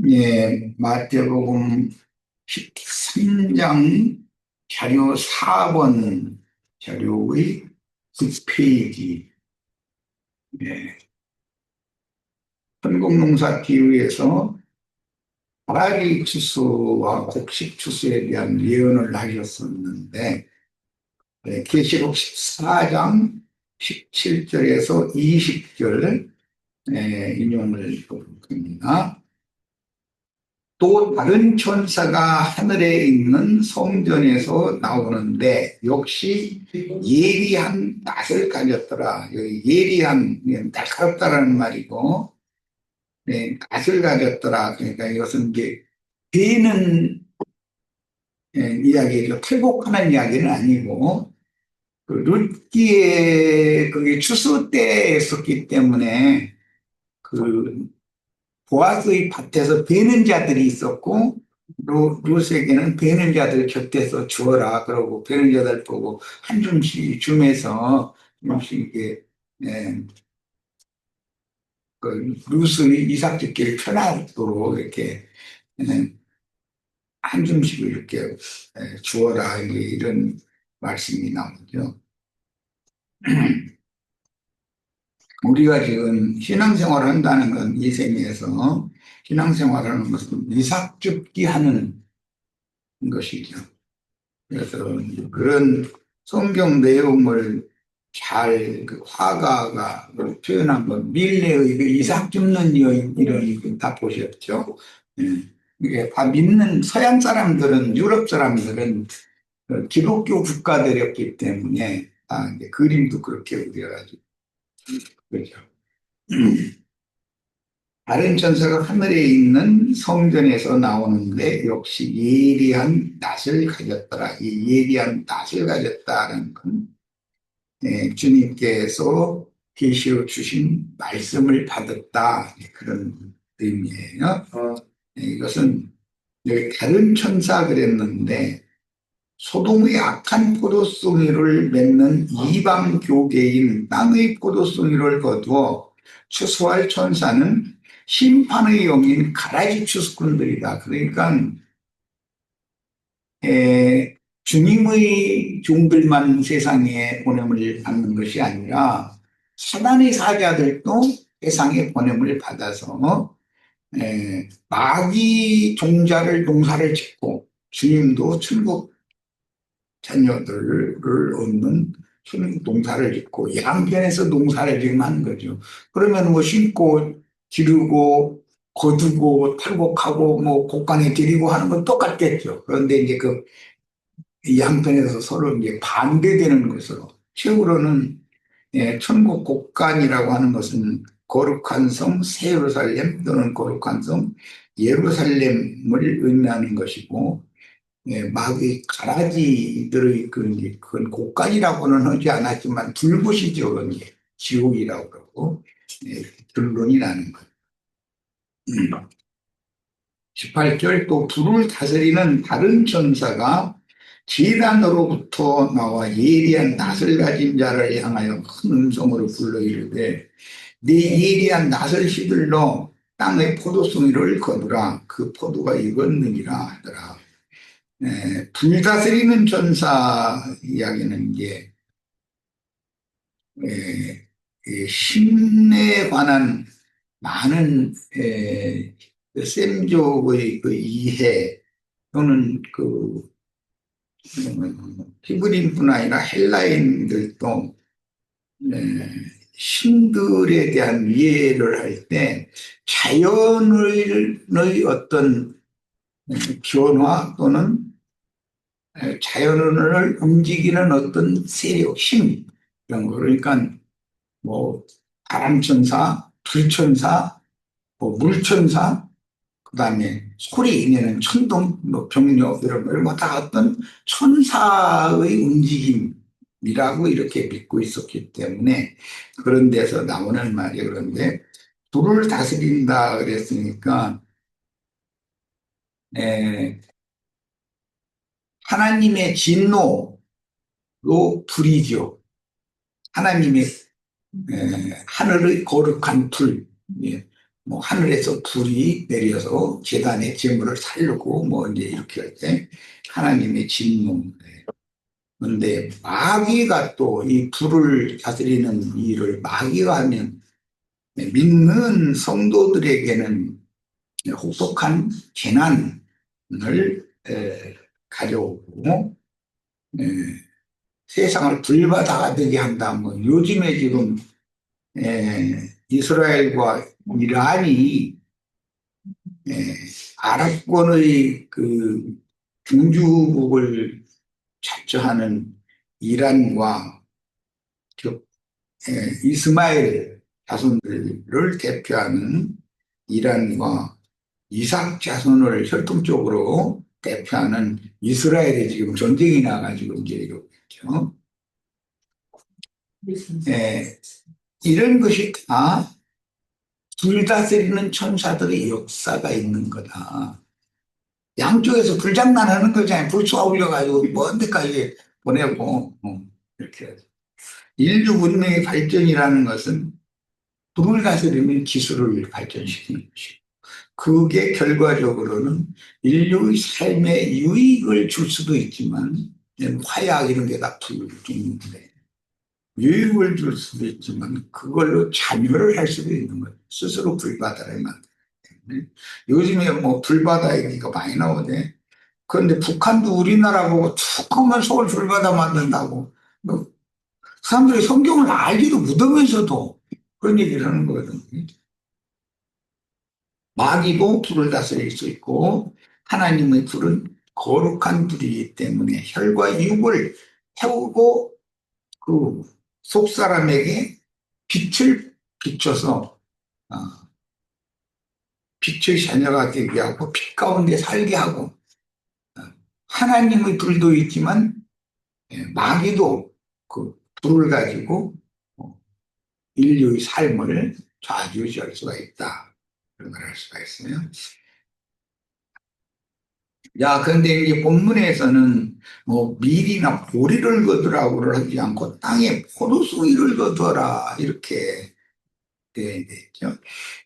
예, 마태복음 13장 자료 4번 자료의 9페이지. 예, 천국농사 기후에서 아라리 추수와 곡식 추수에 대한 예언을 하셨었는데, 계시록 14장 17절에서 20절 인용을 드립니다. 또 다른 천사가 하늘에 있는 성전에서 나오는데 역시 예리한 낯을 가졌더라. 여기 예리한, 날카롭다라는 말이고, 낯을 가졌더라. 그러니까 이것은 이제 베는 이야기죠. 탈곡하는 이야기는 아니고, 그 룻기에 그게 추수 때였었기 때문에 그 보아스의 밭에서 베는 자들이 있었고, 룻에게는 베는 자들 곁에서 주어라 그러고, 베는 자들 보고 한 줌씩 주면서 줌씩 이게, 예, 그 룻은 이삭 짓기를 편하도록 이렇게, 예, 한 줌씩 이렇게, 주어라, 이런 말씀이 나오죠. 우리가 지금 신앙생활을 한다는 건, 이 생에서 신앙생활하는 것은 이삭 줍기 하는 것이죠. 그래서 그런 성경 내용을 잘 그 화가가 표현한 건 밀레의 그 이삭 줍는 여인, 이런 다 보셨죠. 예. 이게 다 믿는 서양 사람들은, 유럽 사람들은 그 기독교 국가들이었기 때문에 이제 그림도 그렇게 그려가지고 그렇죠. 다른 천사가 하늘에 있는 성전에서 나오는데 역시 예리한 낯을 가졌더라. 이 예리한 낯을 가졌다는 건, 주님께서 계시로 주신 말씀을 받았다, 그런 의미예요. 이것은 여기 다른 천사 그랬는데, 소돔의 악한 포도송이를 맺는 이방 교계인 땅의 포도송이를 거두어 추수할 천사는 심판의 영인 가라지 추수꾼들이다. 그러니까 주님의 종들만 세상에 보냄을 받는 것이 아니라 사단의 사자들도 세상에 보냄을 받아서 마귀 종자를 농사를 짓고, 주님도 천국 자녀들을 얻는 농사를 짓고 양편에서 농사를 지금 하는 거죠. 그러면 뭐 심고 기르고 거두고 탈곡하고 뭐 곡간에 들이고 하는 건 똑같겠죠. 그런데 이제 그 양편에서 서로 이제 반대되는 것으로, 책으로는 천국 곡간이라고 하는 것은 거룩한 성 새 예루살렘 또는 거룩한 성 예루살렘을 의미하는 것이고, 마귀의 가라지들의 그건 곡간이라고는 하지 않았지만 불못이죠. 그건 지옥이라고 그러고, 결론이 나는 거예요. 18절, 또 불을 다스리는 다른 천사가 제단으로부터 나와 예리한 낫을 가진 자를 향하여 큰 음성으로 불러 이르되, 네 예리한 낫을 휘둘러 땅의 포도송이를 거두라. 그 포도가 익었느니라 하더라. 불다스리는 전사 이야기는 이제 신에 관한 많은 그 셈족의 그 이해 또는 그 히브리뿐 아니라 헬라인들도 신들에 대한 이해를 할 때 자연의 어떤 변화 또는 자연을 움직이는 어떤 세력, 힘, 이런 거. 그러니까, 뭐, 바람천사, 불천사, 뭐, 물천사, 그 다음에 소리 내는 천둥, 뭐, 병력, 이런 거 다 어떤 천사의 움직임이라고 이렇게 믿고 있었기 때문에 그런 데서 나오는 말이. 그런데 불을 다스린다 그랬으니까, 에, 하나님의 진노로 불이죠. 하나님의 하늘의 거룩한 불, 뭐 하늘에서 불이 내려서 제단의 제물을 살르고 뭐 이제 이렇게 할 때 하나님의 진노. 그런데 마귀가 또 이 불을 다스리는 일을 마귀가 하면 믿는 성도들에게는 혹독한 재난을 가져오고 세상을 불바다가 되게 한다. 뭐 요즘에 지금 이스라엘과 이란이 아랍권의 그 중주국을 자처하는 이란과 이스마엘 자손들을 대표하는 이란과 이삭 자손을 혈통적으로 대표하는 이스라엘이 지금 전쟁이 나가지고 이제 이러고 있죠. 이런 것이 다 불다스리는 천사들의 역사가 있는 거다. 양쪽에서 불장난하는 거잖아요. 불 쏘아 올려가지고 먼 데까지 보내고 이렇게. 인류 문명의 발전이라는 것은 불을 다스리는 기술을 발전시키는 것이고 그게 결과적으로는 인류의 삶에 유익을 줄 수도 있지만 화약 이런 게 다 불중인데 유익을 줄 수도 있지만 그걸로 자멸을 할 수도 있는 거예요. 스스로 불바다를 만들기 때문에 요즘에 뭐 불바다 얘기가 많이 나오네. 그런데 북한도 우리나라 보고 툭 하면 서울 불바다 만든다고 뭐 사람들이 성경을 알기도 무덤면서도 그런 얘기를 하는 거거든요. 마귀도 불을 다스릴 수 있고 하나님의 불은 거룩한 불이기 때문에 혈과 육을 태우고 그 속사람에게 빛을 비춰서 빛의 자녀가 되게 하고 빛 가운데 살게 하고 하나님의 불도 있지만 마귀도 그 불을 가지고 인류의 삶을 좌지우지할 수가 있다. 그런 걸 할 수가 있어요. 야, 그런데 이제 본문에서는 뭐 밀이나 보리를 거두라고 하지 않고 땅에 포도송이를 거두어라 이렇게 되어 있죠.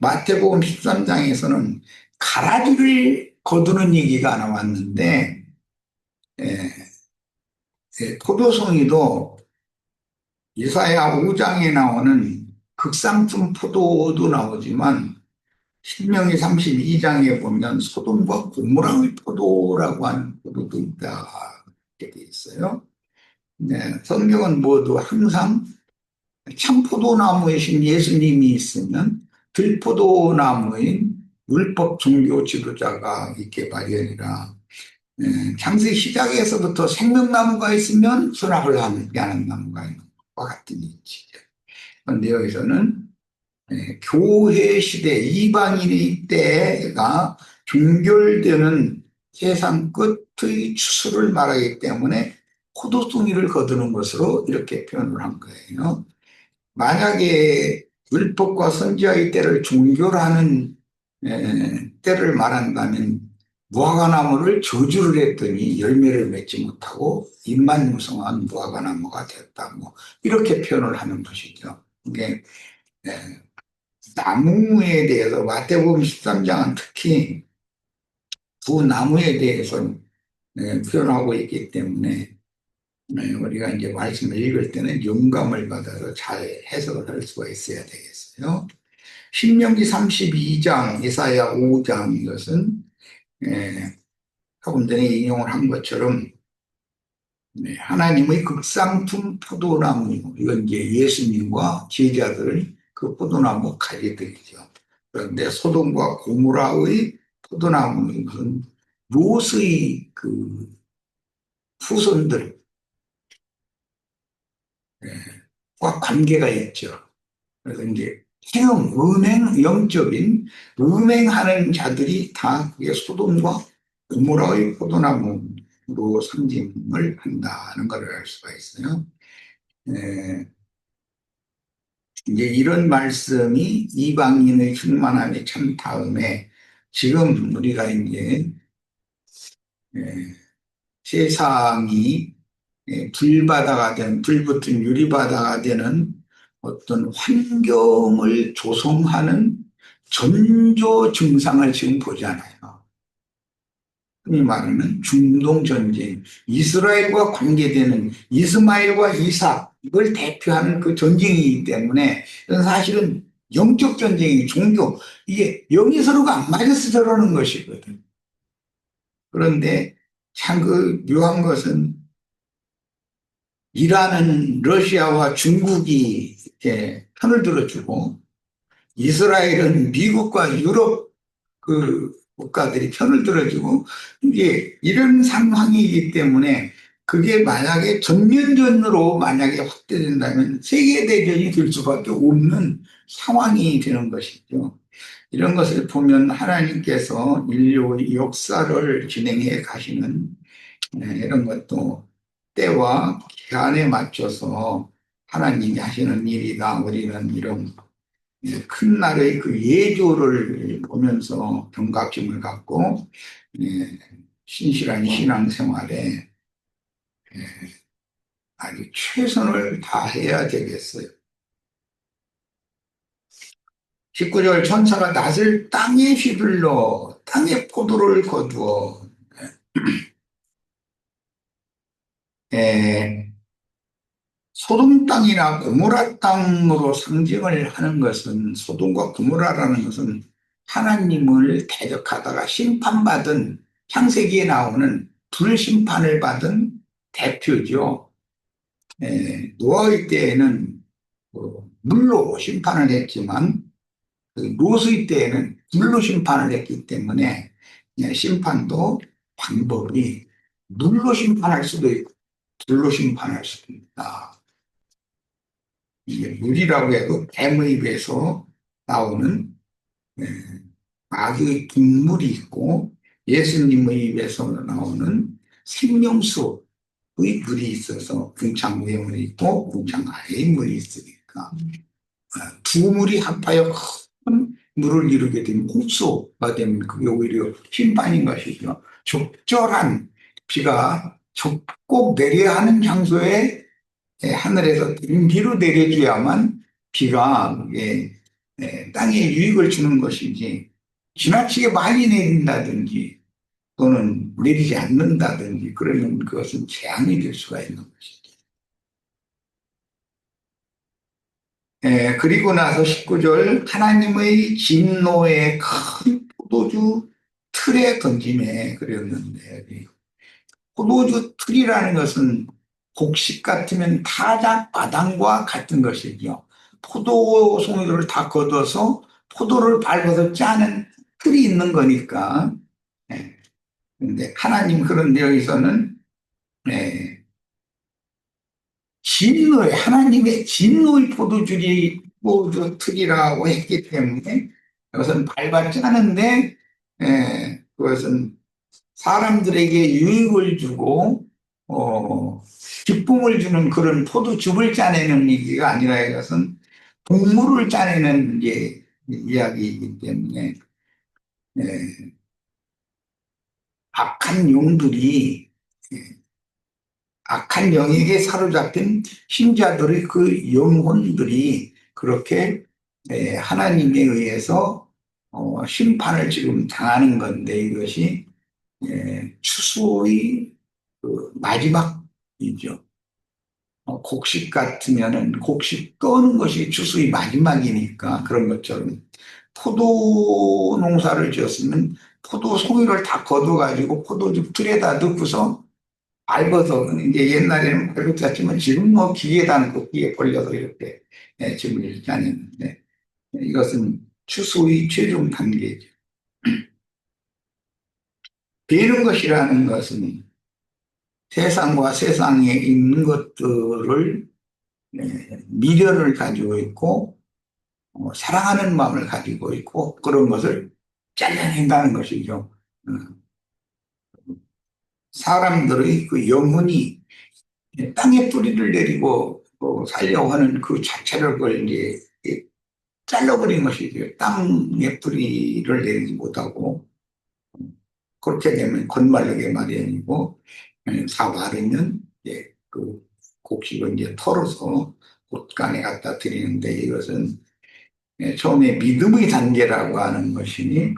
마태복음 13장에서는 가라지를 거두는 얘기가 나왔는데 예, 포도송이도 이사야 5장에 나오는 극상품 포도도 나오지만 신명기 32장에 보면 소돔과 고모라의 포도라고 하는 포도도 있다. 이렇게 돼 있어요. 네, 성경은 모두 항상 참포도나무이신 예수님이 있으면 들포도나무인 율법 종교 지도자가 있게 마련이라 창세기 시작에서부터 생명나무가 있으면 수확을 하는 나무가 있는 것과 같은 이치죠. 그런데 여기서는 교회 시대 이방인의 때가 종결되는 세상 끝의 추수를 말하기 때문에 포도송이를 거두는 것으로 이렇게 표현을 한 거예요. 만약에 율법과 선지자의 때를 종결하는 때를 말한다면 무화과나무를 저주를 했더니 열매를 맺지 못하고 잎만 무성한 무화과나무가 됐다. 뭐 이렇게 표현을 하는 것이죠. 이게 나무에 대해서 마태복음 13장은 특히 두 나무에 대해서 표현하고 있기 때문에 우리가 이제 말씀을 읽을 때는 영감을 받아서 잘 해석을 할 수가 있어야 되겠어요. 신명기 32장, 이사야 5장 이것은 조금 전에 인용을 한 것처럼 하나님의 극상품 포도나무 이건 이제 예수님과 제자들 그 포도나무 가지들이죠. 그런데 소돔과 고모라의 포도나무는 롯의 그 후손들과 관계가 있죠. 그래서 이제 영적인 음행하는 자들이 다 그게 소돔과 고모라의 포도나무로 상징을 한다는 걸 알 수가 있어요. 이제 이런 말씀이 이방인의 충만함이 참 다음에 지금 우리가 이제 세상이 불바다가 된 불붙은 유리바다가 되는 어떤 환경을 조성하는 전조 증상을 지금 보잖아요. 흔히 말하는 중동 전쟁, 이스라엘과 관계되는 이스마엘과 이삭, 이걸 대표하는 그 전쟁이기 때문에 이건 사실은 영적 전쟁이 종교, 이게 영이 서로가 안 맞아서 저러는 것이거든. 그런데 참 그 묘한 것은 이란은 러시아와 중국이 이렇게 편을 들어주고 이스라엘은 미국과 유럽 그 국가들이 편을 들어주고 이게 이런 상황이기 때문에 그게 만약에 전면전으로 만약에 확대된다면 세계대전이 될 수밖에 없는 상황이 되는 것이죠. 이런 것을 보면 하나님께서 인류의 역사를 진행해 가시는 이런 것도 때와 기한에 맞춰서 하나님이 하시는 일이다. 우리는 이런 큰 날의 그 예조를 보면서 경각심을 갖고 신실한 신앙생활에 아주 최선을 다해야 되겠어요. 19절 천사가 낫을 땅에 휘둘러 땅에 포도를 거두어 에, 소돔 땅이나 고모라 땅으로 상징을 하는 것은 소돔과 고모라라는 것은 하나님을 대적하다가 심판받은 창세기에 나오는 불심판을 받은 대표죠. 노아의 때에는 물로 심판을 했지만 롯의 때에는 불로 심판을 했기 때문에 심판도 방법이 물로 심판할 수도 있고 불로 심판할 수도 있다. 이게 물이라고 해도 뱀의 입에서 나오는 예, 아기의 동물이 있고 예수님의 입에서 나오는 생명수의 물이 있어서 궁창 위에 물이 있고 궁창 아래에 물이 있으니까 두 물이 합하여 큰 물을 이루게 되면 홍수가 되면 그게 오히려 심판인 것이죠. 적절한 비가 꼭 내려야 하는 장소에 하늘에서 비로 내려줘야만 비가 땅에 유익을 주는 것이지 지나치게 많이 내린다든지 또는 내리지 않는다든지 그러면 그것은 재앙이 될 수가 있는 것이죠. 그리고 나서 19절 하나님의 진노의 큰 포도주 틀에 던짐에 그렸는데 포도주 틀이라는 것은 곡식 같으면 타작 마당과 같은 것이죠. 포도 송이를 다 걷어서 포도를 밟아서 짜는 틀이 있는 거니까. 그런데 하나님 그런데 여기서는 진노의 하나님의 진노의 포도주리 포도 틀이라고 했기 때문에 그것은 밟아 짜는데 그것은 사람들에게 유익을 주고 기쁨을 주는 그런 포도즙을 짜내는 얘기가 아니라 이것은 동물을 짜내는 이야기이기 때문에 예, 악한 용들이 악한 영에게 사로잡힌 신자들의 그 영혼들이 그렇게 하나님에 의해서 심판을 지금 당하는 건데 이것이 추수의 그 마지막이죠. 곡식 같으면은 곡식 떠는 것이 추수의 마지막이니까 그런 것처럼 포도 농사를 지었으면 포도 송이를 다 걷어가지고 포도즙 틀에다 넣고서 밟아서 이제 옛날에는 밟고 짰지만 지금 뭐 기계다 넣고 기계 벌려서 이렇게 즙을 짜냈는데 이것은 추수의 최종 단계죠. 베는 것이라는 것은 세상과 세상에 있는 것들을 미련을 가지고 있고 사랑하는 마음을 가지고 있고 그런 것을 잘라낸다는 것이죠. 사람들의 그 영혼이 땅에 뿌리를 내리고 살려고 하는 그 자체를 그걸 이제 잘라버린 것이죠. 땅에 뿌리를 내리지 못하고 그렇게 되면 건말르게 마련이고 사바르면 이제 그 곡식을 이제 털어서 곳간에 갖다 드리는데 이것은 처음에 믿음의 단계라고 하는 것이니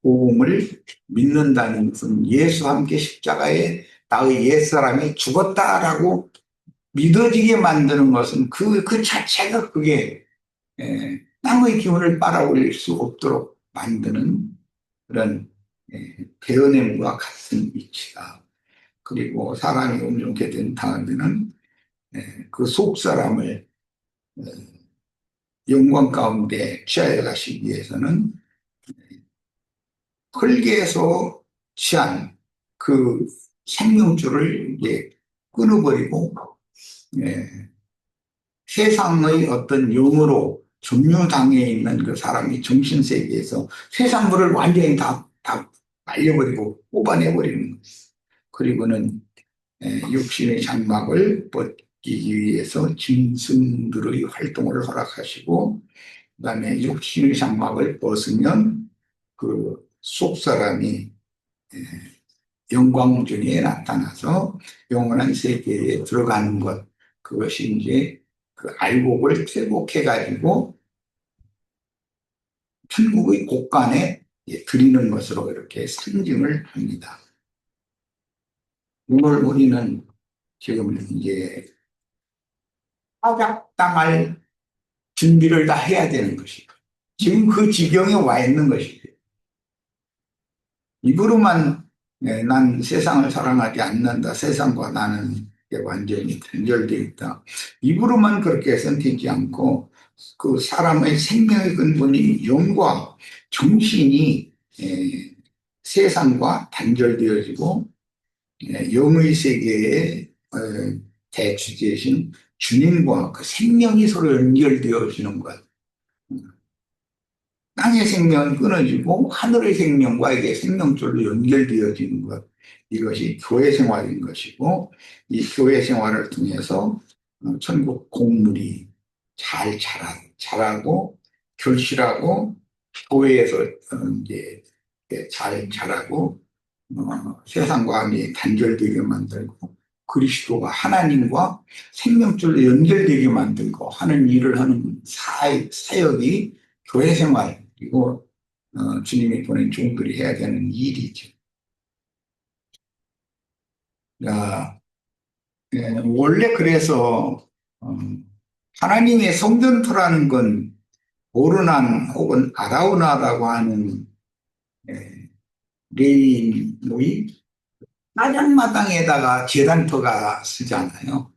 복음을 믿는다는 것은 예수와 함께 십자가에 나의 옛사람이 죽었다라고 믿어지게 만드는 것은 그 자체가 그게 땅의 기운을 빨아올릴 수 없도록 만드는 그런 베어냄과 같은 위치다. 그리고 사람이 온전케 된 다음에는 그 속 사람을 영광 가운데 취하여 가시기 위해서는 흙에서 취한 그 생명줄을 이제 끊어버리고 세상의 어떤 영으로 점유당해 있는 그 사람이 정신세계에서 세상물을 완전히 다 말려버리고 뽑아내버리는 거예요. 그리고는 육신의 장막을 벗기기 위해서 짐승들의 활동을 허락하시고 그다음에 육신의 장막을 벗으면 그 속사람이 영광중에 나타나서 영원한 세계에 들어가는 것, 그것이 이제 그 알곡을 퇴복해가지고 천국의 곳간에 드리는 것으로 이렇게 상징을 합니다. 오늘 우리는 지금 이제 타작당할 준비를 다 해야 되는 것이고 지금 그 지경에 와 있는 것이죠. 입으로만 난 세상을 사랑하지 않는다. 세상과 나는 완전히 단절되어 있다. 입으로만 그렇게 해서는 되지 않고 그 사람의 생명의 근본이 영과 정신이 세상과 단절되어지고 영의 세계에 대주제이신 주님과 그 생명이 서로 연결되어지는 것. 땅의 생명은 끊어지고 하늘의 생명과 이게 생명줄로 연결되어지는 것. 이것이 교회 생활인 것이고 이 교회 생활을 통해서 천국 공물이 잘 자라고 결실하고 교회에서 이제 잘 자라고 세상과 단절되게 만들고 그리스도가 하나님과 생명줄로 연결되게 만들고 하는 일을 하는 사역이 교회 생활이고 주님이 보낸 종들이 해야 되는 일이죠. 야, 원래 그래서 하나님의 성전토라는 건 오르난 혹은 아라우나라고 하는 레인의 마당마당에다가 제단터가 쓰잖아요.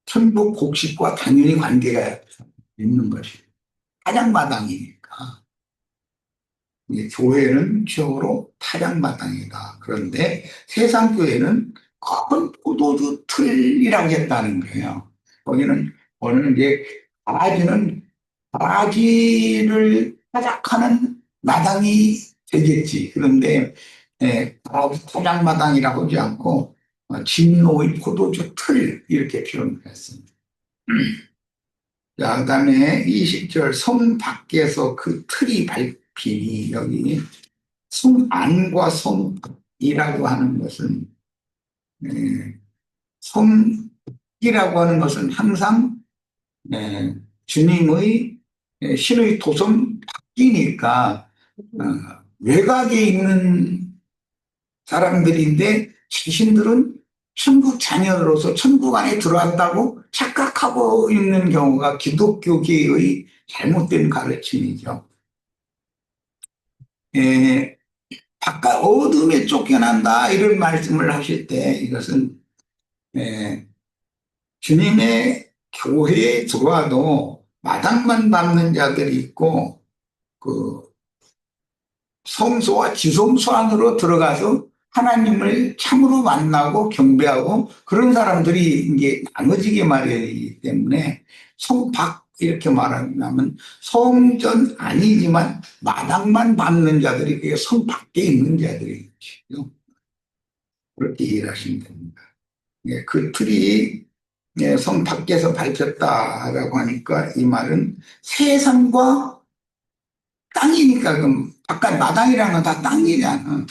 천국 곡식과 당연히 관계가 있는 것이 타작마당이니까. 교회는 최고로 타작마당이다. 그런데 세상 교회는 큰 포도주 틀이라고 했다는 거예요. 거기는 이제 바라지를 타작하는 마당이 되겠지. 그런데 타작마당이라고 하지 않고 진노의 포도주 틀 이렇게 표현했습니다. 자, 그다음에 20절 성 밖에서 그 틀이 밟히니 여기 성 안과 성 밖이라고 하는 것은 성이라고 하는 것은 항상 주님의 신의 도성 밖이니까 외곽에 있는 사람들인데 자신들은 천국 자녀로서 천국 안에 들어왔다고 착각하고 있는 경우가 기독교계의 잘못된 가르침이죠. 바깥 어둠에 쫓겨난다 이런 말씀을 하실 때 이것은 주님의 교회에 들어와도 마당만 밟는 자들이 있고 그 성소와 지성소 안으로 들어가서 하나님을 참으로 만나고 경배하고 그런 사람들이 이제 나눠지게 마련이기 때문에 성밖 이렇게 말하면 성전 아니지만 마당만 밟는 자들이 그게 성 밖에 있는 자들이죠. 그렇게 이해를 하시면 됩니다. 그 틀이 성 밖에서 밟혔다라고 하니까 이 말은 세상과 땅이니까 그럼 바깥 마당이라는 건 다 땅이잖아.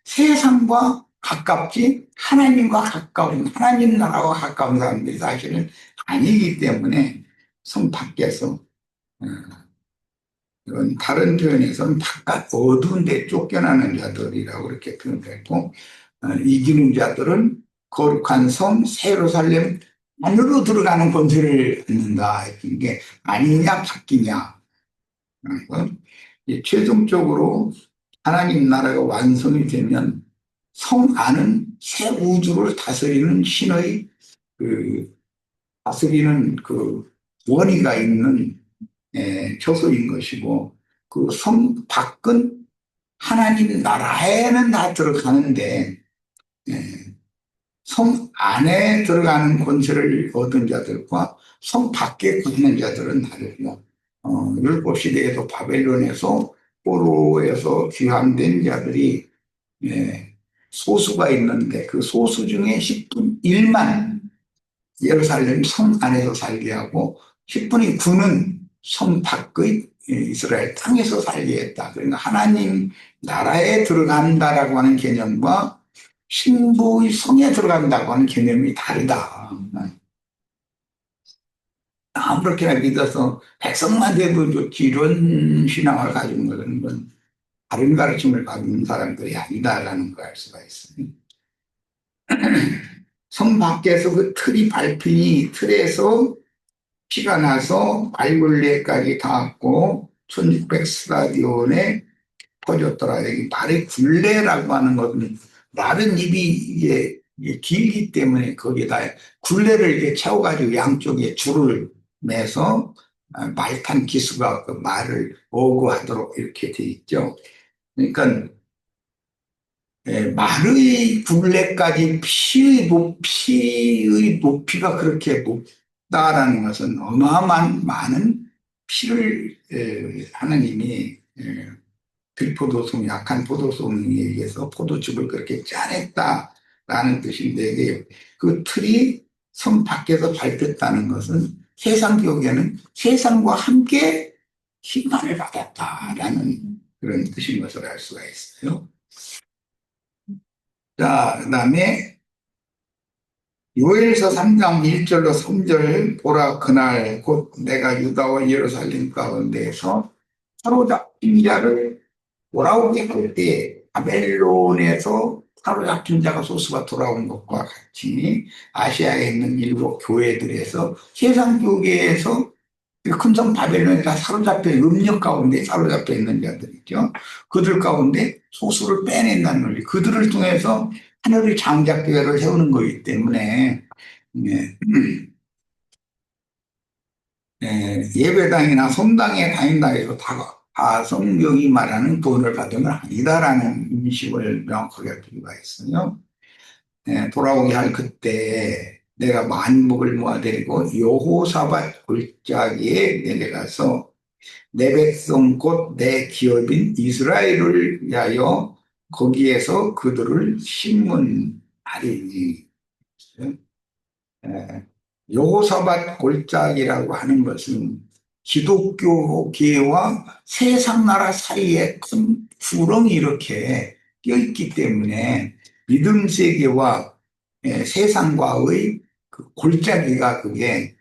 세상과 가깝지 하나님과 가까운 하나님 나라와 가까운 사람들이 사실은 아니기 때문에 성 밖에서, 어, 이건 다른 표현에서는 바깥 어두운 데 쫓겨나는 자들이라고 이렇게 표현되고, 이기는 자들은 거룩한 성 예루살렘 안으로 들어가는 권세를 갖는다. 이게 아니냐 바뀌냐. 최종적으로 하나님 나라가 완성이 되면 성 안은 새 우주를 다스리는 신의 그 다스리는 그 원리가 있는 처소인 것이고, 그 성 밖은 하나님 나라에는 다 들어가는데 성 안에 들어가는 권세를 얻은 자들과 성 밖에 있는 자들은 다르죠. 율법 시대에도 바벨론에서 포로에서 귀환된 자들이 소수가 있는데 그 소수 중에 10분 1만 예루살렘 성 안에서 살게 하고 10분의 9는 성 밖의 이스라엘 땅에서 살게 했다. 그러니까 하나님 나라에 들어간다라고 하는 개념과 신부의 성에 들어간다고 하는 개념이 다르다. 아무렇게나 믿어서 백성만 돼도 좋지 이런 신앙을 가진 것은 다른 가르침을 받는 사람들이 아니다라는 걸 알 수가 있습니다. 성 밖에서 그 틀이 밟히니 틀에서 피가 나서 발굴레까지 닿았고 1600 스타디온에 퍼졌더라. 여기 말의 굴레라고 하는 것은 마른 입이 이게 길기 때문에 거기에다 굴레를 이렇게 채워가지고 양쪽에 줄을 매서 말탄 기수가 그 말을 어구하도록 이렇게 돼 있죠. 그러니까 말의 굴레까지 피의 높이가 그렇게 높다라는 것은 어마어마한 많은 피를 하나님이 들포도송 약한 포도송에 의해서 포도즙을 그렇게 짜냈다라는 뜻인데 그 틀이 성 밖에서 밟혔다는 것은 세상 기억에는 세상과 함께 심판을 받았다라는 그런 뜻인 것을 알 수가 있어요. 자, 그다음에 요엘서 3장 1절로 3절 보라 그날 곧 내가 유다와 예루살렘 가운데에서 사로잡힌 자를 돌아오게 할 때 바벨론에서 사로잡힌 자가 소수가 돌아온 것과 같이 아시아에 있는 일곱 교회들에서 세상 교계에서 큰성 바벨론에 다 사로잡혀 음력 가운데 사로잡혀 있는 자들이죠. 그들 가운데 소수를 빼낸다는 논리. 그들을 통해서 하늘의 장작교회를 세우는 거기 때문에 예배당이나 성당에 다닌다 해서 다 성경이 말하는 돈을 받은 건 아니다라는 인식을 명확하게 할 필요가 있어요. 돌아오게 할 그때 내가 만국을 모아드리고 여호사밧 골짜기에 내려가서 내 백성 곧 내 기업인 이스라엘을 위하여 거기에서 그들을 심문하리니. 여호사밧 골짜기라고 하는 것은 기독교계와 세상 나라 사이에 큰 구렁이 이렇게 껴있기 때문에 믿음 세계와 세상과의 그 골짜기가 그게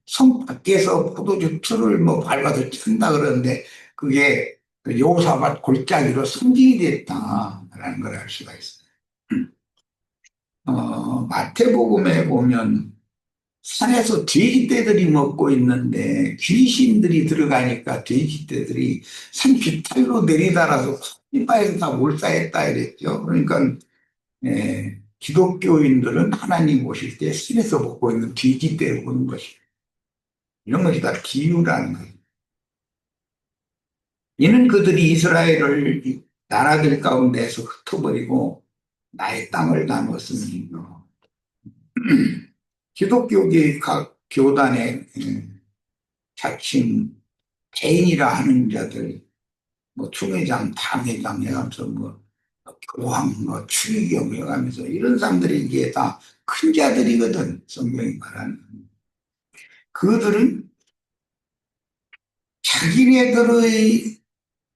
성 밖에서 포도주 틀을 뭐 밟아서 찬다 그러는데 그게 여호사밧 골짜기로 상징이 됐다라는 걸 알 수가 있어요. 마태복음에 보면 산에서 돼지떼들이 먹고 있는데 귀신들이 들어가니까 돼지떼들이 산 비탈로 내리달아서 이파에서 다 몰살했다 이랬죠. 그러니까 기독교인들은 하나님 오실 때 산에서 먹고 있는 돼지떼를 보는 것이 이런 것이 다 비유라는 거예요. 이는 그들이 이스라엘을 나라들 가운데서 흩어버리고 나의 땅을 나눴으니 기독교계 각 교단의 자칭 개인이라 하는 자들, 뭐 총회장, 당회장 해가면서 뭐 교황, 뭐 추기경 해가면서 이런 사람들이 이게 다 큰 자들이거든. 성경이 말하는. 그들은 자기네들의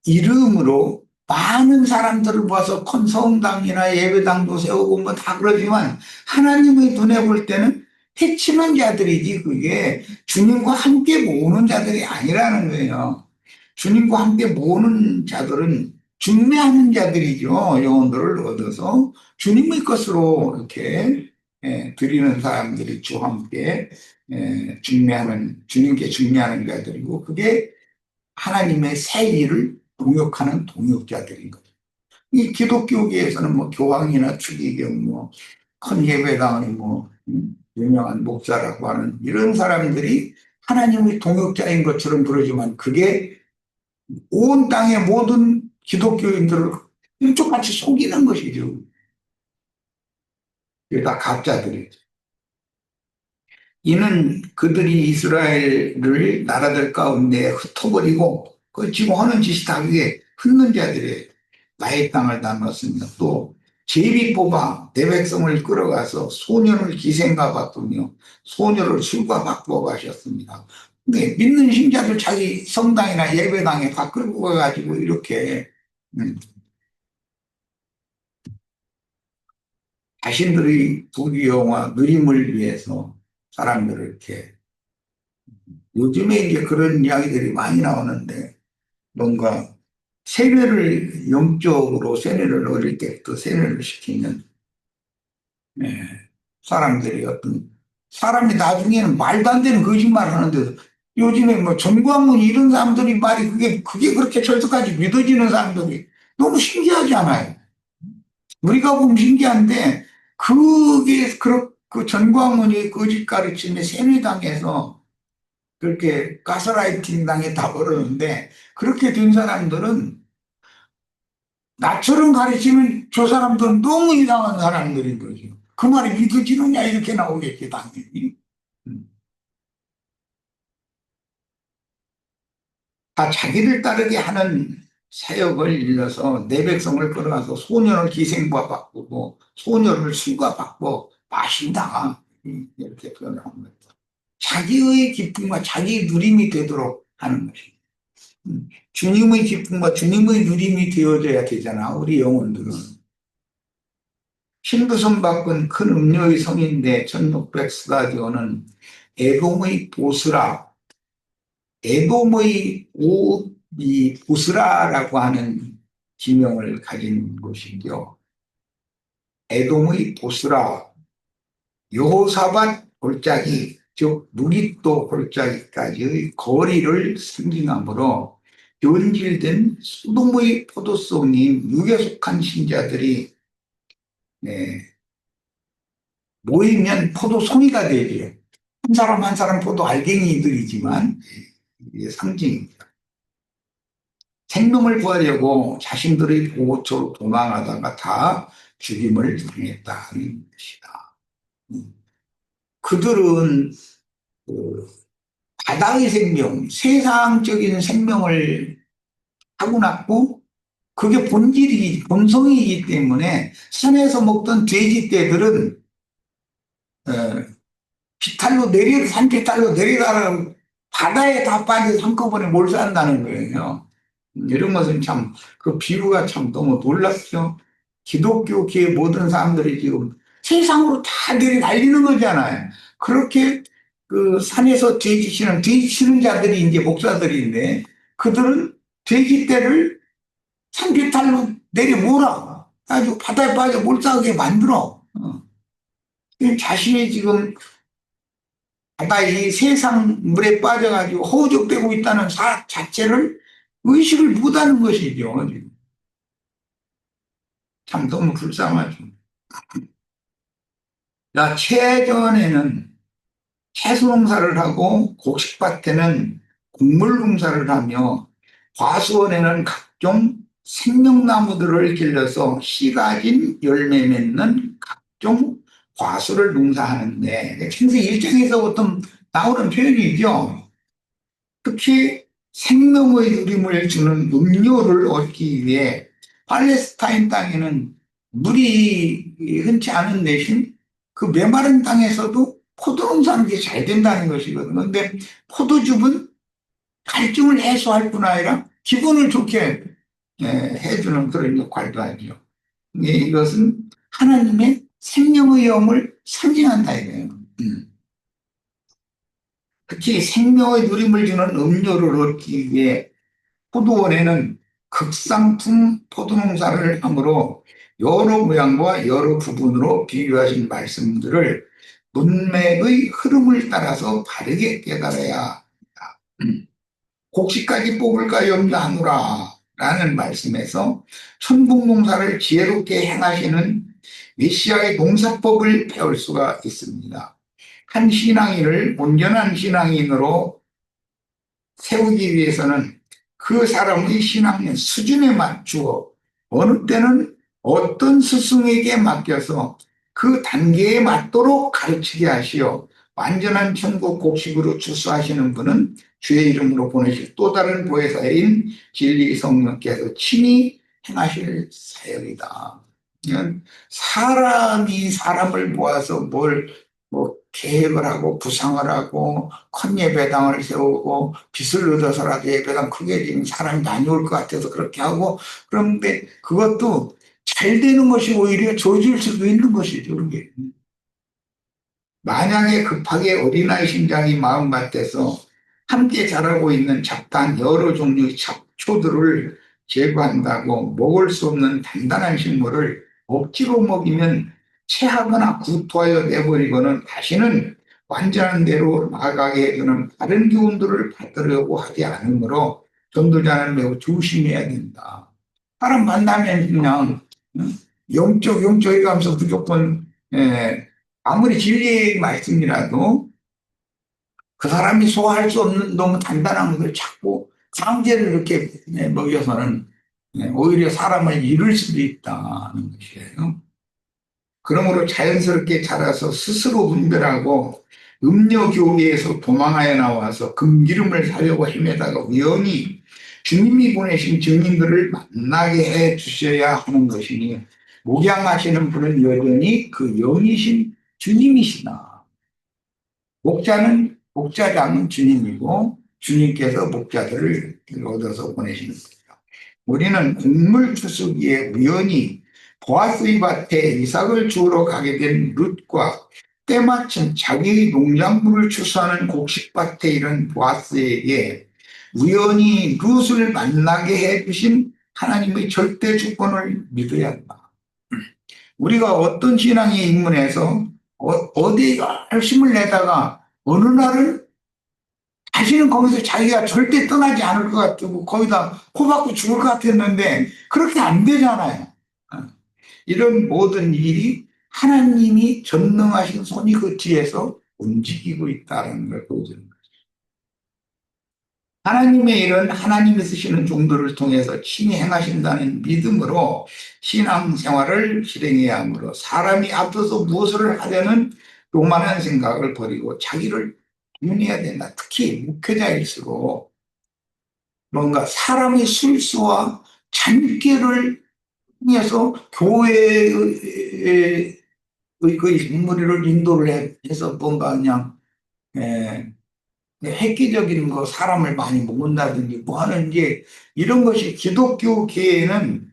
이름으로 많은 사람들을 모아서 큰 성당이나 예배당도 세우고 뭐 다 그러지만 하나님의 눈에 볼 때는 해치는 자들이지 그게 주님과 함께 모으는 자들이 아니라는 거예요. 주님과 함께 모으는 자들은 중매하는 자들이죠. 영혼들을 얻어서 주님의 것으로 이렇게 드리는 사람들이 주와 함께 중매하는 주님께 중매하는 자들이고 그게 하나님의 새 일을 동역하는 동역자들인 거죠. 이 기독교계에서는 뭐 교황이나 추기경 뭐 큰 예배당의 뭐 유명한 목사라고 하는 이런 사람들이 하나님의 동역자인 것처럼 그러지만 그게 온 땅의 모든 기독교인들을 일족같이 속이는 것이죠. 이게 다 가짜들이죠. 이는 그들이 이스라엘을 나라들 가운데 흩어버리고 그 지금 하는 짓이 다 그게 흩는 자들의 나의 땅을 담았습니다. 또 제비 뽑아 내 백성을 끌어가서 소년을 기생과 바꾸며 소녀를 술과 바꾸어 가셨습니다. 근데 믿는 신자들 자기 성당이나 예배당에 다 끌고 가가지고 이렇게 자신들의 부귀영화 누림을 위해서 사람들을 이렇게 요즘에 이제 그런 이야기들이 많이 나오는데 뭔가 세뇌를 영적으로 세뇌를 어릴 때부터 세뇌를 시키는 예, 사람들이 어떤 사람이 나중에는 말도 안 되는 거짓말을 하는데 요즘에 뭐 전광훈 이런 사람들이 말이 그게 그렇게 절대까지 믿어지는 사람들이 너무 신기하지 않아요? 우리가 보면 신기한데 그게 그 전광훈이 거짓 가르침에 세뇌당해서 그렇게 가스라이팅 당했다 그러는데 그렇게 된 사람들은 나처럼 가르치면 저 사람들은 너무 이상한 사람들인 거죠. 그 말이 믿어지느냐 이렇게 나오겠지 당연히. 음. 다 자기를 따르게 하는 사역을 일러서 내 백성을 끌어가서 소년을 기생과 바꾸고 소녀를 술과 바꿔 마신다 이렇게 표현을 합니다. 자기의 기쁨과 자기 누림이 되도록 하는 것입니다. 주님의 기쁨과 주님의 누림이 되어져야 되잖아 우리 영혼들은. 신부선 밖은 큰 음료의 성인데 1600스다디오는 에돔의 보스라, 에돔의 이 보스라라고 하는 지명을 가진 곳이죠. 에돔의 보스라, 여호사밧 골짜기, 즉 무깃도 골짜기까지의 거리를 상징하므로 변질된 소돔의 포도송이 육에 속한 신자들이 모이면 포도송이가 되죠. 한 사람 한 사람 포도 알갱이들이지만 이게 상징입니다. 생명을 구하려고 자신들의 보호처로 도망하다가 다 죽임을 당했다는 것이다. 그들은 그 바다의 생명, 세상적인 생명을 타고났고 그게 본성이기 때문에 산에서 먹던 돼지떼들은 산비탈로 내려다가 바다에 다 빠져서 한꺼번에 몰살한다는 거예요. 이런 것은 참, 그 비유가 참 너무 놀랍죠. 기독교계의 모든 사람들이 지금 세상으로 다 내려달리는 거잖아요. 그렇게 그 산에서 돼지 치는 자들이 이제 목사들인데 그들은 돼지떼를 산비탈로 내려 몰아. 아주 바다에 빠져 몰살하게 만들어. 자신이 지금 바다 이 세상 물에 빠져가지고 허우적대고 있다는 자체를 의식을 못하는 것이죠. 참 너무 불쌍하죠. 나 최전에는 채소 농사를 하고 곡식밭에는 곡물 농사를 하며 과수원에는 각종 생명나무들을 길러서 씨 가진 열매 맺는 각종 과수를 농사하는데 창세기 1장에서부터 나오는 표현이죠. 특히 생명의 누림을 주는 음료를 얻기 위해 팔레스타인 땅에는 물이 흔치 않은 대신 그 메마른 땅에서도 포도 농사는 게 잘 된다는 것이거든요. 그런데 포도즙은 갈증을 해소할 뿐 아니라 기분을 좋게 해주는 그런 역할도 하죠. 이것은 하나님의 생명의 영을 상징한다 이거예요. 특히 생명의 누림을 주는 음료를 얻기 위해 포도원에는 극상품 포도농사를 하므로 여러 모양과 여러 부분으로 비유하신 말씀들을 문맥의 흐름을 따라서 바르게 깨달아야 합니다. 곡식까지 뽑을까 염려하노라 라는 말씀에서 천국농사를 지혜롭게 행하시는 메시아의 농사법을 배울 수가 있습니다. 한 신앙인을 온전한 신앙인으로 세우기 위해서는 그 사람의 신앙의 수준에 맞추어 어느 때는 어떤 스승에게 맡겨서 그 단계에 맞도록 가르치게 하시어 완전한 천국 곡식으로 추수하시는 분은 주의 이름으로 보내실 또 다른 보혜사인 진리 성령께서 친히 행하실 사역이다. 이건 사람이 사람을 모아서 뭐 계획을 하고 구상을 하고 컨예배당을 세우고 빚을 얻어서라도 예배당 크게 지금 사람이 많이 올 것 같아서 그렇게 하고 그런데 그것도 잘 되는 것이 오히려 저질 수도 있는 것이죠. 그게. 만약에 급하게 어린아이 심장이 마음밭에서 함께 자라고 있는 잡다한 여러 종류의 잡초들을 제거한다고 먹을 수 없는 단단한 식물을 억지로 먹이면 체하거나 구토하여 내버리고는 다시는 완전한 대로 나아가게 해주는 다른 기운들을 받으려고 하지 않으므로 전도자는 매우 조심해야 된다. 사람 만나면 그냥 영적 해가면서 무조건 아무리 진리의 말씀이라도 그 사람이 소화할 수 없는 너무 단단한 것을 자꾸 강제로 이렇게 먹여서는 오히려 사람을 잃을 수도 있다는 것이에요. 그러므로 자연스럽게 자라서 스스로 분별하고 음료 교회에서 도망하여 나와서 금기름을 사려고 헤매다가 우연히 주님이 보내신 증인들을 만나게 해 주셔야 하는 것이니 목양하시는 분은 여전히 그 영이신 주님이시다. 목자장은 주님이고 주님께서 목자들을 얻어서 보내시는 거죠. 우리는 곡물 추수기에 우연히 보아스의 밭에 이삭을 주우러 가게 된 룻과 때마침 자기의 농작물을 추수하는 곡식밭에 이른 보아스에게 우연히 룻을 만나게 해주신 하나님의 절대 주권을 믿어야 한다. 우리가 어떤 신앙에 입문해서 어디 열심을 내다가 어느 날은 다시는 거기서 자기가 절대 떠나지 않을 것 같고 거기다 코박고 죽을 것 같았는데 그렇게 안 되잖아요. 이런 모든 일이 하나님이 전능하신 손이 그 뒤에서 움직이고 있다는 걸 보여주는 거예요. 하나님의 일은 하나님이 쓰시는 종들을 통해서 친히 행하신다는 믿음으로 신앙생활을 실행해야 하므로 사람이 앞서서 무엇을 하려는 교만한 생각을 버리고 자기를 분해야 된다. 특히 목회자일수록 뭔가 사람의 술수와 잔꾀를 통해서 교회의 그 인물을 인도를 해서 뭔가 그냥 획기적인 거 사람을 많이 모은다든지 뭐 하는지 이런 것이 기독교계에는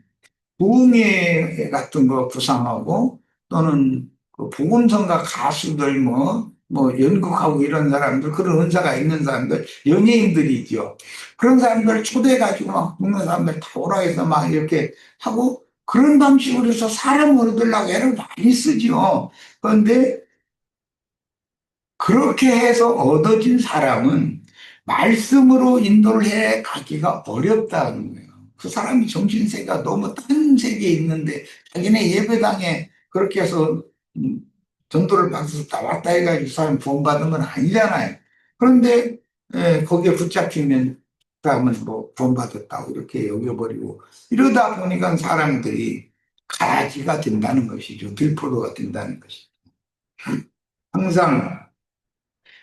부흥회 같은 거 구상하고 또는 그 복음성가 가수들 뭐 연극하고 이런 사람들 그런 은사가 있는 사람들 연예인들이죠. 그런 사람들 초대해가지고 막 먹는 사람들 다 오라 해서 막 이렇게 하고 그런 방식으로 해서 사람을 얻으려고 애를 많이 쓰죠. 그런데 그렇게 해서 얻어진 사람은 말씀으로 인도를 해 가기가 어렵다는 거예요. 그 사람이 정신세계가 너무 딴 세계에 있는데 자기네 예배당에 그렇게 해서 음, 전도를 받아서 다 왔다 해가지고 그 사람 구원받은 건 아니잖아요. 그런데 거기에 붙잡히면 그 사람은 뭐 구원받았다고 이렇게 여겨버리고 이러다 보니까 사람들이 가라지가 된다는 것이죠. 들포로가 된다는 것이죠. 항상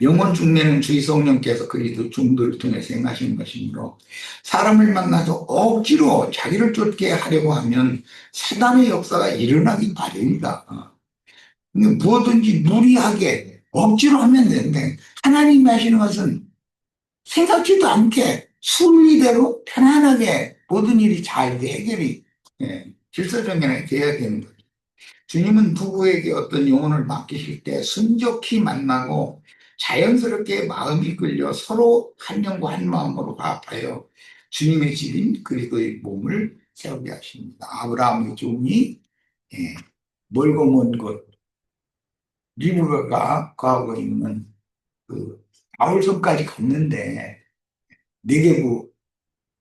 영혼 중매는 주의 성령께서 그리스도 중도를 통해서 행하시는 것이므로 사람을 만나서 억지로 자기를 쫓게 하려고 하면 사단의 역사가 일어나기 마련이다. 무엇든지 무리하게 억지로 하면 되는데 하나님이 하시는 것은 생각지도 않게 순리대로 편안하게 모든 일이 잘 해결이 질서정연하게 돼야 되는 거죠. 주님은 누구에게 어떤 영혼을 맡기실 때 순적히 만나고 자연스럽게 마음이 끌려 서로 한 영과 한 마음으로 화합하여 주님의 집인 그리스도의 몸을 세우게 하십니다. 아브라함의 종이 예, 멀고 먼 곳 리브가가 거하고 있는 그 아울성까지 갔는데 네게부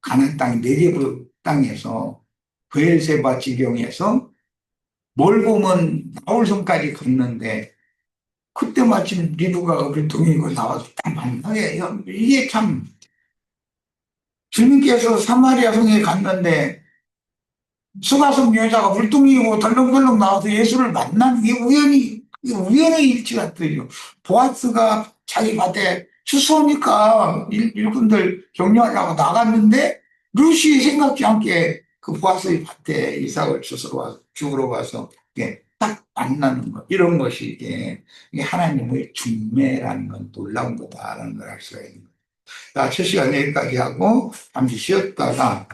가나안 땅 네게부 땅에서 브엘세바 지경에서 멀고 먼 아울성까지 갔는데 그때 마침 리브가가 불통이고 나와서 딱 만나게 이게 참 주님께서 사마리아 성에 갔는데 수가성 여자가 불똥이고 덜렁덜렁 나와서 예수를 만난 게 우연의 일치 같아요. 보아스가 자기 밭에 추수하니까 일꾼들 격려하려고 나갔는데 루시 생각지 않게 그 보아스의 밭에 이삭을 죽으러 와서 이게 딱 만나는 것 이런 것이 이게 하나님의 중매라는 건 놀라운 거다라는 걸 알 수가 있는 거예요. 자, 첫 시간 여기까지 하고 잠시 쉬었다가